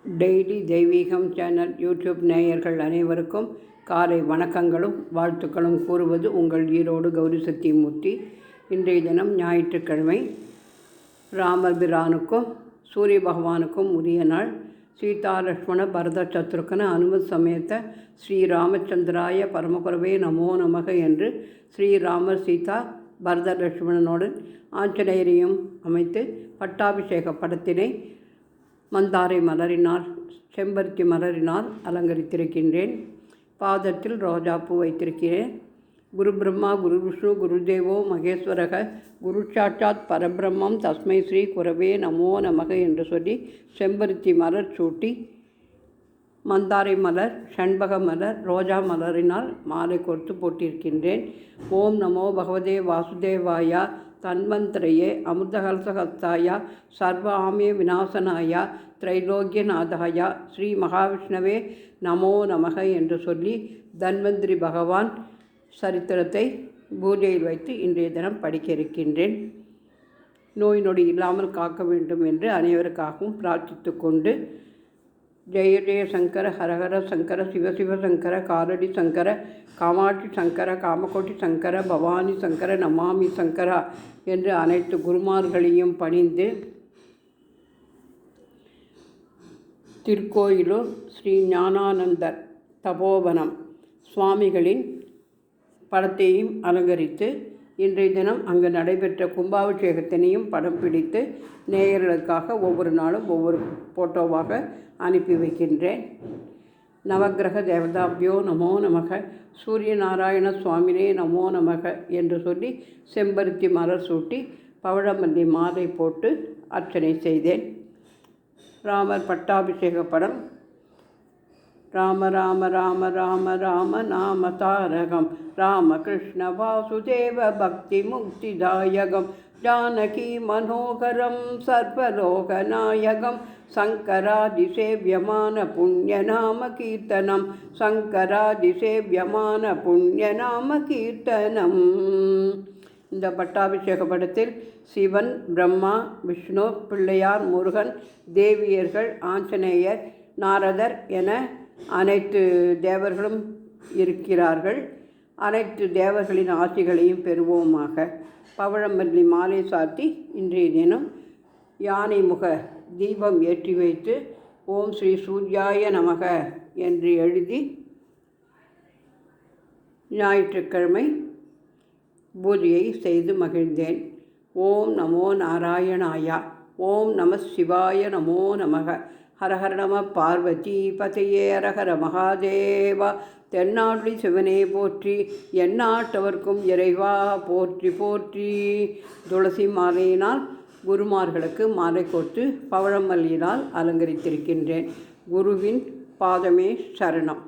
Daily தெய்வீகம் channel YouTube நேயர்கள் அனைவருக்கும் காலை வணக்கங்களும் வாழ்த்துக்களும் கூறுவது உங்கள் ஈரோடு கௌரி சத்தியமூர்த்தி. இன்றைய தினம் ஞாயிற்றுக்கிழமை. ராமர் பிரானுக்கும் சூரிய பகவானுக்கும் உரிய நாள். சீதா லக்ஷ்மண பரத சத்ருக்கன அனுமத் சமேத ஸ்ரீராமச்சந்திராய பரமகுரவே நமோ நமக என்று ஸ்ரீராமர் சீதா பரத லக்ஷ்மணனுடன் ஆஞ்சநேயரையும் அமைத்து பட்டாபிஷேக படத்தினை மந்தாரை மலரினால் செம்பருத்தி மலரினால் அலங்கரித்திருக்கின்றேன். பாதத்தில் ரோஜாப்பூ வைத்திருக்கிறேன். குரு பிரம்மா குரு விஷ்ணு குரு தேவோ மகேஸ்வரக குரு சாட்சாத் பரபிரம்மம் தஸ்மை ஸ்ரீ குரவே நமோ நமக என்று சொல்லி செம்பருத்தி மலர் சூட்டி மந்தாரை மலர் ஷண்பக மலர் ரோஜா மலரினால் மாலை கொடுத்து போட்டிருக்கின்றேன். ஓம் நமோ பகவதே வாசுதேவாயா தன்வந்திரையே அமிர்தகலசஹஸ்தாயா சர்வ ஆமிய விநாசனாயா திரைலோக்கியநாதாயா ஸ்ரீ மகாவிஷ்ணவே நமோ நமக என்று சொல்லி தன்வந்திரி பகவான் சரித்திரத்தை பூஜையில் வைத்து இன்றைய தினம் படிக்க இருக்கின்றேன். நோய் நொடி இல்லாமல் காக்க வேண்டும் என்று அனைவருக்காகவும் பிரார்த்தித்து கொண்டு ஜெய ஜெய சங்கர ஹரஹர சங்கர சிவசிவ சங்கர காலடி சங்கர காமாட்சி சங்கர காமகோட்டி சங்கர பவானி சங்கர நமாமி சங்கரா என்று அனைத்து குருமார்களையும் பணிந்து திருக்கோயிலூர் ஸ்ரீ ஞானானந்தர் தபோவனம் சுவாமிகளின் படத்தையும் அலங்கரித்து இன்றைய தினம் அங்கு நடைபெற்ற கும்பாபிஷேகத்தினையும் படம் பிடித்து நேயர்களுக்காக ஒவ்வொரு நாளும் ஒவ்வொரு ஃபோட்டோவாக அனுப்பி வைக்கின்றேன். நவக்கிரக தேவதாபியோ நமோ நமக சூரிய நாராயண சுவாமினே நமோ நமக என்று சொல்லி செம்பருத்தி மலர் சூட்டி பவழமல்லி மாலை போட்டு அர்ச்சனை செய்தேன். ராமர் பட்டாபிஷேக படம். ராம ராம ராம ராம ராம நாம தாரகம் ராமகிருஷ்ண வாசுதேவ பக்தி முக்திதாயகம் ஜானகி மனோகரம் சர்வலோகநாயகம் சங்கராதிசேவியமான புண்ணியநாம கீர்த்தனம் சங்கராதிசேவியமான புண்ணியநாம கீர்த்தனம். இந்த பட்டாபிஷேக படத்தில் சிவன் பிரம்மா விஷ்ணு பிள்ளையார் முருகன் தேவியர்கள் ஆஞ்சநேயர் நாரதர் என அனைத்து தேவர்களும் இருக்கிறார்கள். அனைத்து தேவர்களின் ஆசிகளையும் பெறுவோமாக. பவழமல்லி மாலை சாத்தி இன்றைய தினம் யானை முக தீபம் ஏற்றி வைத்து ஓம் ஸ்ரீ சூர்யாய நமக என்று எழுதி ஞாயிற்றுக்கிழமை பூஜையை செய்து மகிழ்ந்தேன். ஓம் நமோ நாராயணாயா ஓம் நம சிவாய நமோ நமக ஹரஹர நம பார்வதி பதையே அரஹர மகாதேவா தென்னாடுடி சிவனே போற்றி எந்நாட்டவர்க்கும் இறைவா போற்றி போற்றி. துளசி மாலையினால் குருமார்களுக்கு மாலை கோர்த்து பவழமல்லியினால் அலங்கரித்திருக்கின்றேன். குருவின் பாதமே சரணம்.